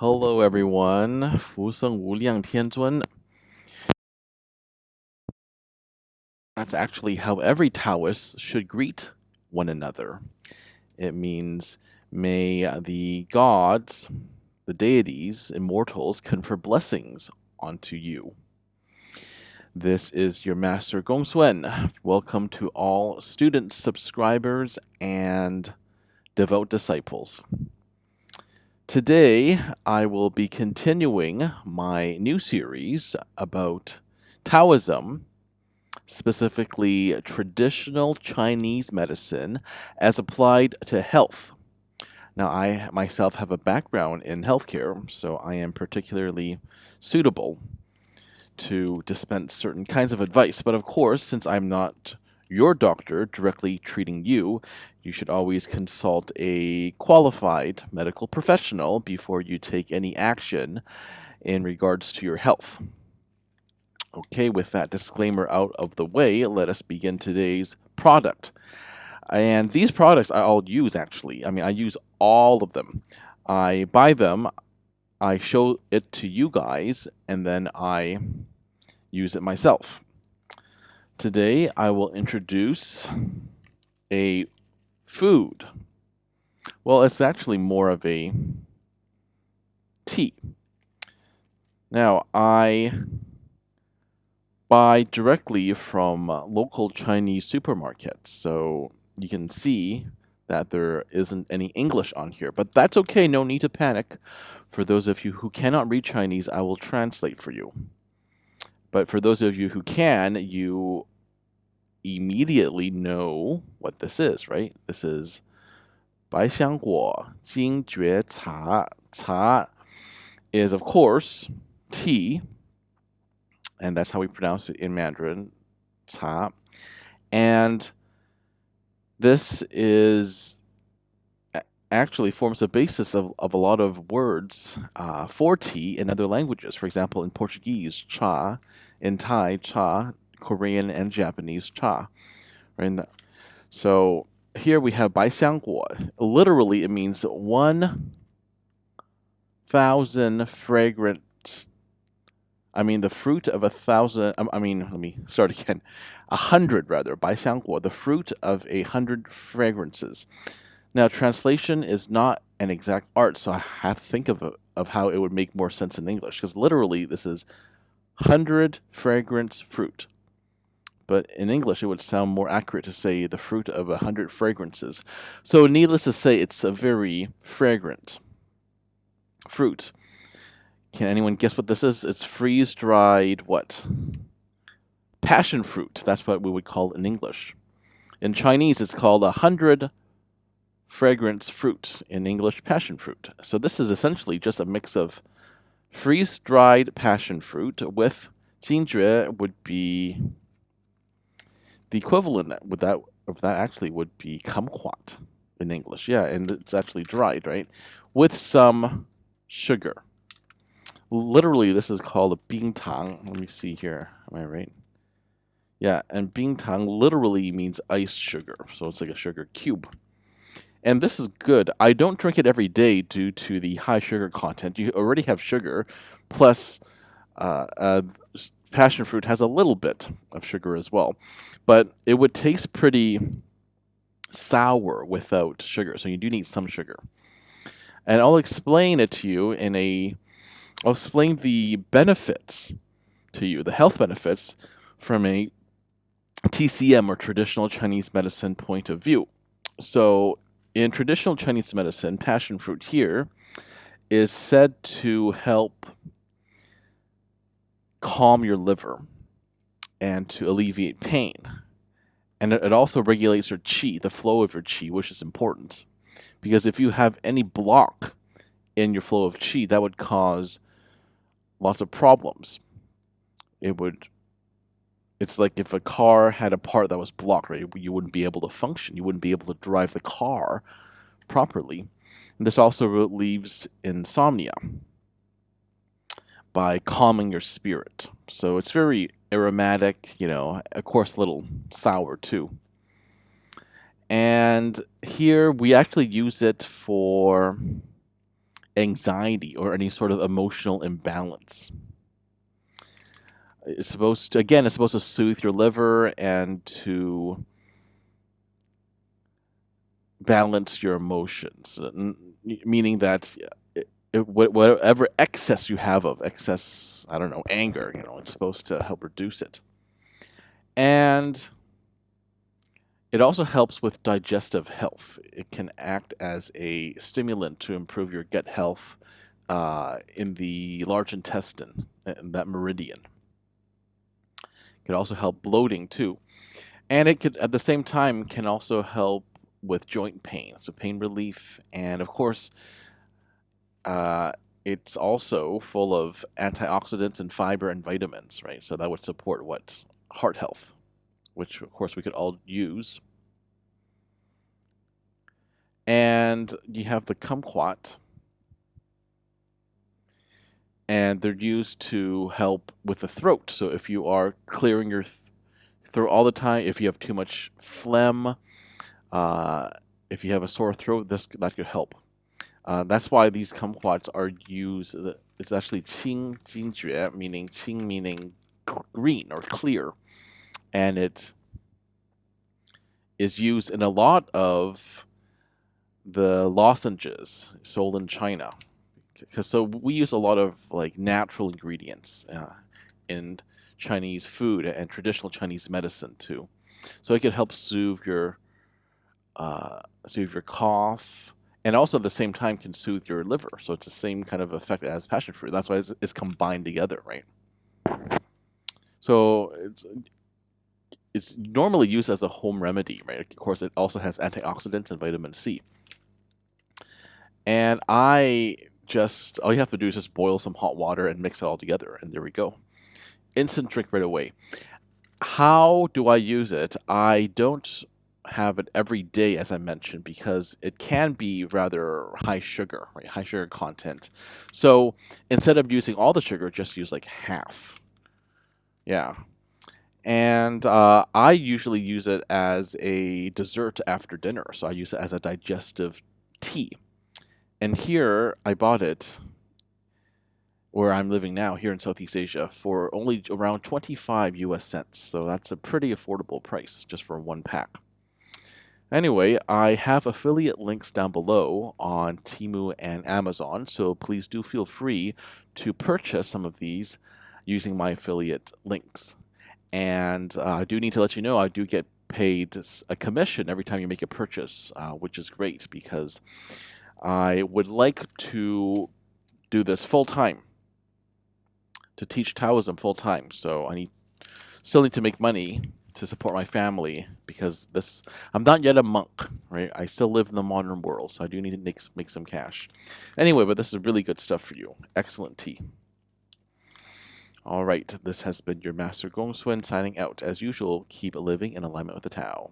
Hello, everyone. 福生无量天尊. That's actually how every Taoist should greet one another. It means, may the gods, the deities, immortals, confer blessings onto you. This is your Master GongSun. Welcome to all students, subscribers, and devout disciples. Today, I will be continuing my new series about Taoism, specifically traditional Chinese medicine as applied to health. Now, I myself have a background in healthcare, so I am particularly suitable to dispense certain kinds of advice. But of course, since I'm not your doctor directly treating you, you should always consult a qualified medical professional before you take any action in regards to your health. Okay, with that disclaimer out of the way, let us begin today's product. And these products I all use actually. I use all of them. I buy them, I show it to you guys, and then I use it myself. Today, I will introduce a food. Well, it's actually more of a tea. Now, I buy directly from local Chinese supermarkets, so you can see that there isn't any English on here. But that's okay, no need to panic. For those of you who cannot read Chinese, I will translate for you. But for those of you who can, you immediately know what this is, right? This is 百香果精绝茶. Cha is, of course, tea, and that's how we pronounce it in Mandarin, cha. And this is actually forms the basis of a lot of words for tea in other languages. For example, in Portuguese, cha, in Thai, cha, Korean and Japanese, cha. Right? So here we have 百香果. Literally, it means 1,000 fragrant. The fruit of 1,000. Let me start again. 100 rather. 百香果, the fruit of 100 fragrances. Now, translation is not an exact art, so I have to think of how it would make more sense in English, because literally this is 100 fragrance fruit. But in English, it would sound more accurate to say the fruit of 100 fragrances. So needless to say, it's a very fragrant fruit. Can anyone guess what this is? It's freeze-dried what? Passion fruit. That's what we would call it in English. In Chinese, it's called 100 fragrance fruit. In English, passion fruit. So this is essentially just a mix of freeze-dried passion fruit with 金桔 would be the equivalent of that actually would be kumquat in English. Yeah, and it's actually dried, right? With some sugar. Literally, this is called a bingtang. Let me see here. Am I right? Yeah, and bingtang literally means ice sugar. So it's like a sugar cube. And this is good. I don't drink it every day due to the high sugar content. You already have sugar, plus passion fruit has a little bit of sugar as well. But it would taste pretty sour without sugar, so you do need some sugar. And I'll explain it to you I'll explain the benefits to you, the health benefits, from a TCM or traditional Chinese medicine point of view. So in traditional Chinese medicine, passion fruit here is said to help calm your liver and to alleviate pain. And it also regulates your qi, the flow of your qi, which is important. Because if you have any block in your flow of qi, that would cause lots of problems. It's like if a car had a part that was blocked, right? You wouldn't be able to function. You wouldn't be able to drive the car properly. And this also relieves insomnia by calming your spirit. So it's very aromatic, of course a little sour too. And here we actually use it for anxiety or any sort of emotional imbalance. It's supposed to, again, it's supposed to soothe your liver and to balance your emotions, meaning that whatever excess you have of excess, I don't know, anger, it's supposed to help reduce it. And it also helps with digestive health. It can act as a stimulant to improve your gut health in the large intestine, in that meridian. It could also help bloating too. And it could, at the same time, can also help with joint pain, so pain relief. And of course, it's also full of antioxidants and fiber and vitamins, right? So that would support what? Heart health, which of course we could all use. And you have the kumquat, and they're used to help with the throat. So if you are clearing your throat all the time, if you have too much phlegm, if you have a sore throat, that could help. That's why these kumquats are used. It's actually qing jinjue, meaning qing meaning green or clear, and it is used in a lot of the lozenges sold in China. So we use a lot of like natural ingredients in Chinese food and traditional Chinese medicine too. So it can help soothe your cough, and also at the same time can soothe your liver. So it's the same kind of effect as passion fruit. That's why it's combined together, right? So it's normally used as a home remedy, right? Of course, it also has antioxidants and vitamin C. And all you have to do is just boil some hot water and mix it all together, and there we go. Instant drink right away. How do I use it? I don't have it every day, as I mentioned, because it can be rather high sugar, right? High sugar content. So instead of using all the sugar, just use like half. Yeah. And I usually use it as a dessert after dinner. So I use it as a digestive tea. And here I bought it where I'm living now, here in Southeast Asia, for only around 25 US cents. So that's a pretty affordable price just for one pack. Anyway, I have affiliate links down below on Temu and Amazon, so please do feel free to purchase some of these using my affiliate links. And I do need to let you know I do get paid a commission every time you make a purchase, which is great because I would like to do this full time, to teach Taoism full time. So I still need to make money to support my family because I'm not yet a monk, right? I still live in the modern world, so I do need to make some cash. Anyway, but this is really good stuff for you. Excellent tea. All right, this has been your Master GongSun signing out. As usual, keep living in alignment with the Tao.